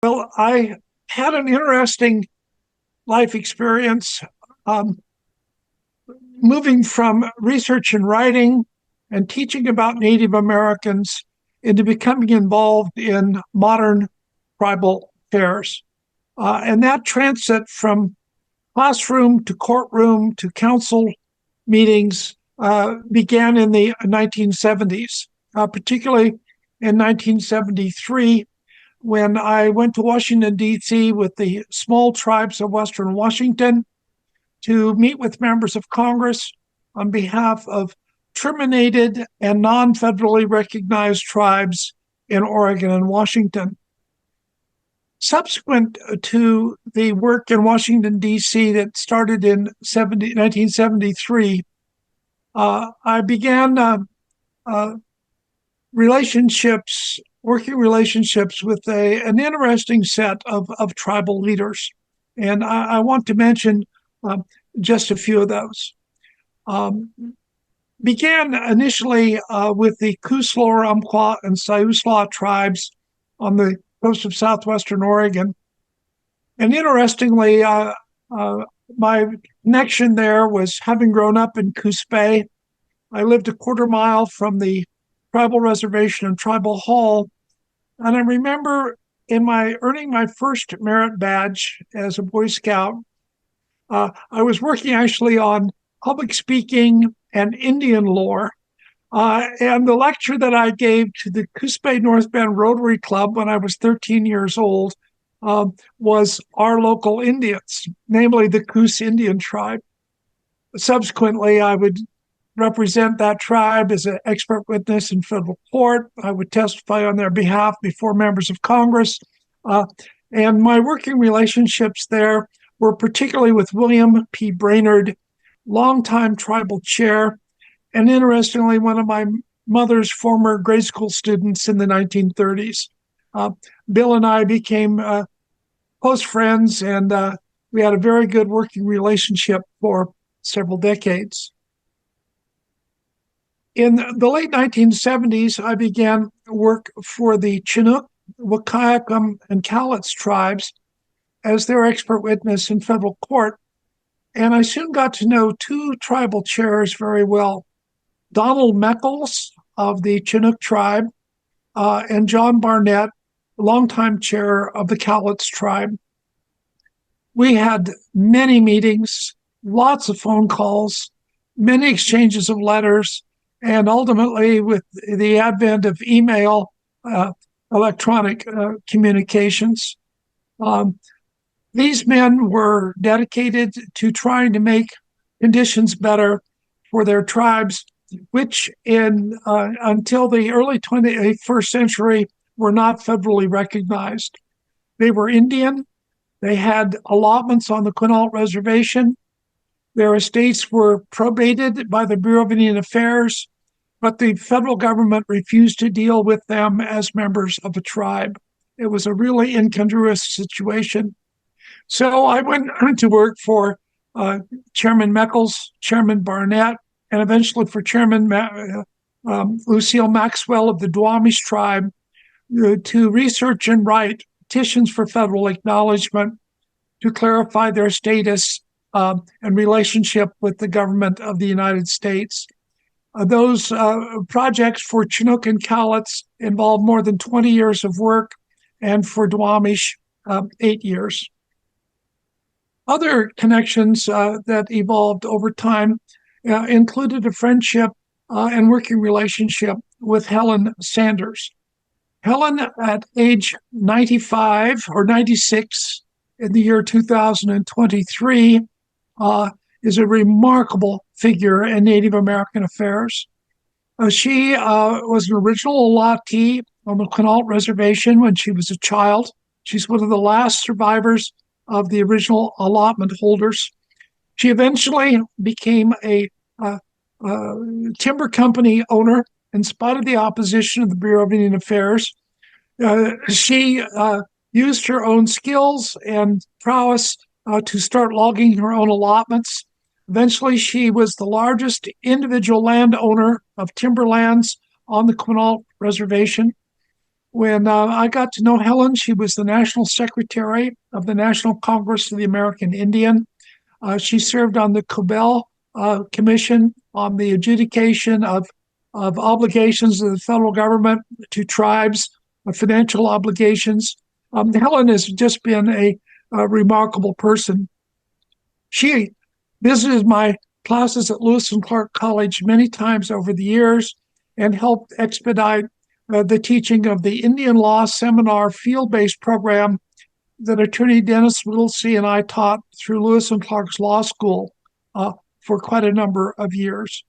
Well, I had an interesting life experience, um, moving from research and writing and teaching about Native Americans into becoming involved in modern tribal affairs. And that transit from classroom to courtroom to council meetings began in the 1970s, particularly in 1973, when I went to Washington, D.C. with the small tribes of Western Washington to meet with members of Congress on behalf of terminated and non-federally recognized tribes in Oregon and Washington. Subsequent to the work in Washington, D.C. that started in 1973, I began working relationships with an interesting set of tribal leaders. And I want to mention just a few of those. Began initially with the Kuslor, Umpqua, and Siuslaw tribes on the coast of southwestern Oregon. And interestingly, my connection there was having grown up in Coos Bay. I lived a quarter mile from the tribal reservation and tribal hall. And I remember earning my first merit badge as a Boy Scout, I was working actually on public speaking and Indian lore. And the lecture that I gave to the Coos Bay North Bend Rotary Club when I was 13 years old was our local Indians, namely the Coos Indian tribe. Subsequently, I would represent that tribe as an expert witness in federal court. I would testify on their behalf before members of Congress. And my working relationships there were particularly with William P. Brainard, longtime tribal chair, and interestingly, one of my mother's former grade school students in the 1930s. Bill and I became close friends, and we had a very good working relationship for several decades. In the late 1970s, I began work for the Chinook, Wahkiakum, and Cowlitz tribes as their expert witness in federal court. And I soon got to know two tribal chairs very well, Donald Mechals of the Chinook tribe and John Barnett, longtime chair of the Cowlitz tribe. We had many meetings, lots of phone calls, many exchanges of letters, and ultimately, with the advent of email, electronic communications. These men were dedicated to trying to make conditions better for their tribes, which until the early 21st century were not federally recognized. They were Indian. They had allotments on the Quinault Reservation. Their estates were probated by the Bureau of Indian Affairs, but the federal government refused to deal with them as members of a tribe. It was a really incongruous situation. So I went to work for Chairman Mechals, Chairman Barnett, and eventually for Chairman Cecile Maxwell of the Duwamish tribe to research and write petitions for federal acknowledgement to clarify their status and relationship with the government of the United States. Those projects for Chinook and Cowlitz involved more than 20 years of work, and for Duwamish, 8 years. Other connections that evolved over time included a friendship and working relationship with Helen Sanders. Helen, at age 95 or 96 in the year 2023, is a remarkable figure in Native American affairs. She was an original allottee on the Quinault Reservation when she was a child. She's one of the last survivors of the original allotment holders. She eventually became a timber company owner in spite of the opposition of the Bureau of Indian Affairs. She used her own skills and prowess to start logging her own allotments. Eventually, she was the largest individual landowner of timberlands on the Quinault Reservation. When I got to know Helen, she was the National Secretary of the National Congress of the American Indian. She served on the Cobell Commission on the adjudication of obligations of the federal government to tribes, financial obligations. Helen has just been a remarkable person. She visited my classes at Lewis and Clark College many times over the years and helped expedite the teaching of the Indian Law Seminar field-based program that attorney Dennis Whittlesey and I taught through Lewis and Clark's Law School for quite a number of years.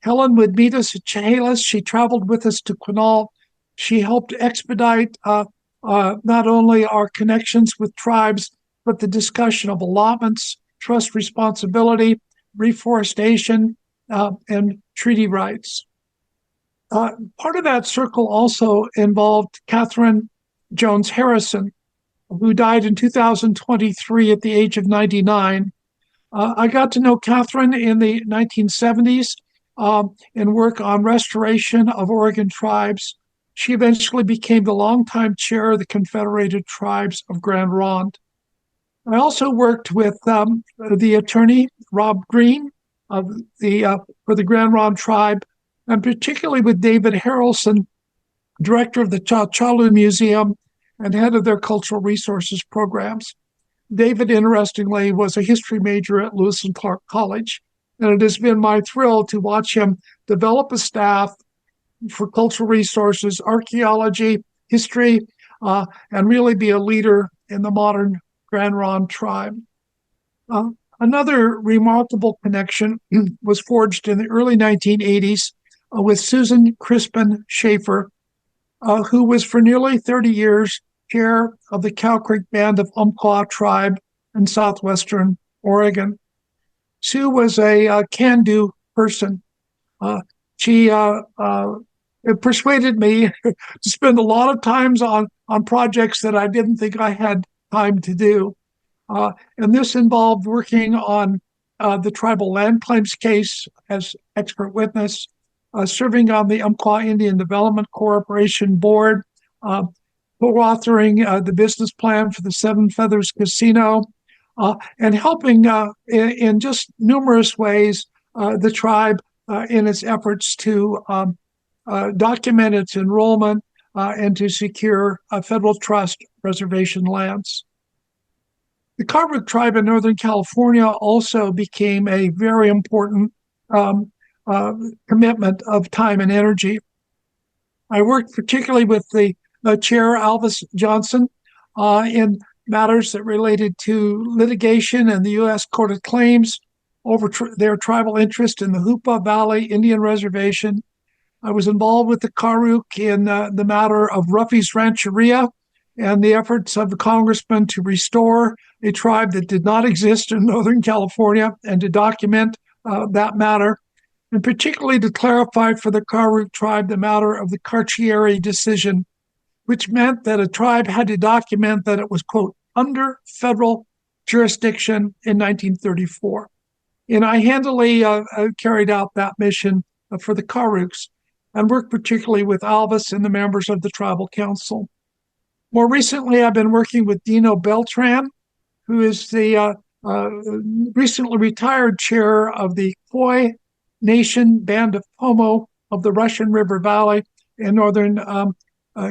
Helen would meet us at Chehalis. She traveled with us to Quinault. She helped expedite not only our connections with tribes, but the discussion of allotments, trust responsibility, reforestation, and treaty rights. Part of that circle also involved Katherine Jones Harrison, who died in 2023 at the age of 99. I got to know Katherine in the 1970s and work on restoration of Oregon tribes. She eventually became the longtime chair of the Confederated Tribes of Grand Ronde. I also worked with the attorney, Rob Greene, for the Grand Ronde tribe, and particularly with David Harrelson, director of the Chalu Museum and head of their cultural resources programs. David, interestingly, was a history major at Lewis and Clark College, and it has been my thrill to watch him develop a staff for cultural resources, archaeology, history, and really be a leader in the modern Grand Ronde tribe. Another remarkable connection was forged in the early 1980s with Susan Crispin Shaffer, who was for nearly 30 years chair of the Cow Creek Band of Umpqua tribe in southwestern Oregon. Sue was a can-do person. She persuaded me to spend a lot of times on projects that I didn't think I had time to do. And this involved working on the tribal land claims case as expert witness, serving on the Umpqua Indian Development Corporation board, co-authoring the business plan for the Seven Feathers Casino, and helping in just numerous ways the tribe in its efforts to document its enrollment and to secure federal trust reservation lands. The Carver tribe in Northern California also became a very important commitment of time and energy. I worked particularly with the chair, Alvis Johnson, in matters that related to litigation and the U.S. Court of Claims over their tribal interest in the Hoopa Valley Indian Reservation. I was involved with the Karuk in the matter of Ruffy's Rancheria and the efforts of the congressman to restore a tribe that did not exist in Northern California and to document that matter, and particularly to clarify for the Karuk tribe the matter of the Carcieri decision, which meant that a tribe had to document that it was, quote, under federal jurisdiction in 1934. And I handily carried out that mission for the Karuks and worked particularly with Alvis and the members of the tribal council. More recently, I've been working with Dino Beltran, who is the recently retired chair of the Khoi Nation Band of Pomo of the Russian River Valley in Northern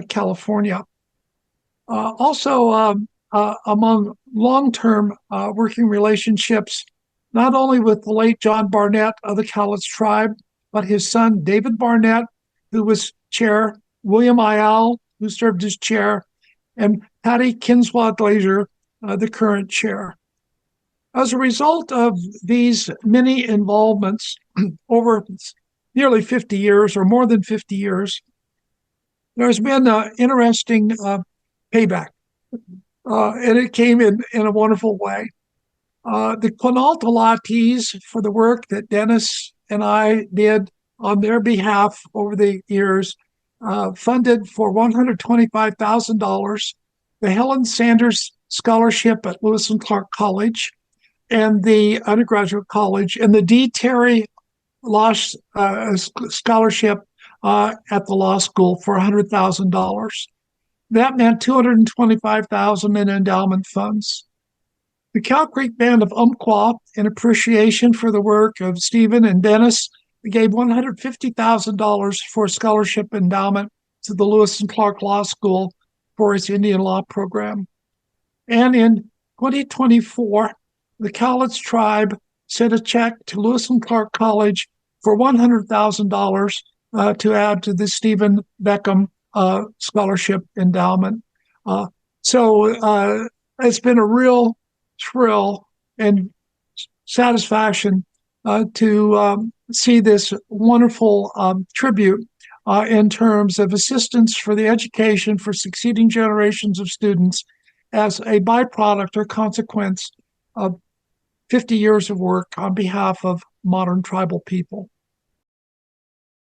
California. Also, among long-term working relationships, not only with the late John Barnett of the Cowlitz tribe, but his son, David Barnett, who was chair, William Iyall, who served as chair, and Patty Kinswa-Gazier, the current chair. As a result of these many involvements over nearly 50 years or more than 50 years, there's been an interesting payback, and it came in a wonderful way. The Quinault allottees for the work that Dennis and I did on their behalf over the years funded for $125,000 the Helen Sanders Scholarship at Lewis and Clark College and the undergraduate college, and the D. Terry Law Scholarship at the law school for $100,000. That meant $225,000 in endowment funds. The Cow Creek Band of Umpqua, in appreciation for the work of Stephen and Dennis, gave $150,000 for a scholarship endowment to the Lewis and Clark Law School for its Indian law program. And in 2024, the Cowlitz tribe sent a check to Lewis and Clark College for $100,000 to add to the Stephen Beckham scholarship endowment. So it's been a real thrill and satisfaction to see this wonderful tribute in terms of assistance for the education for succeeding generations of students as a byproduct or consequence of 50 years of work on behalf of modern tribal people.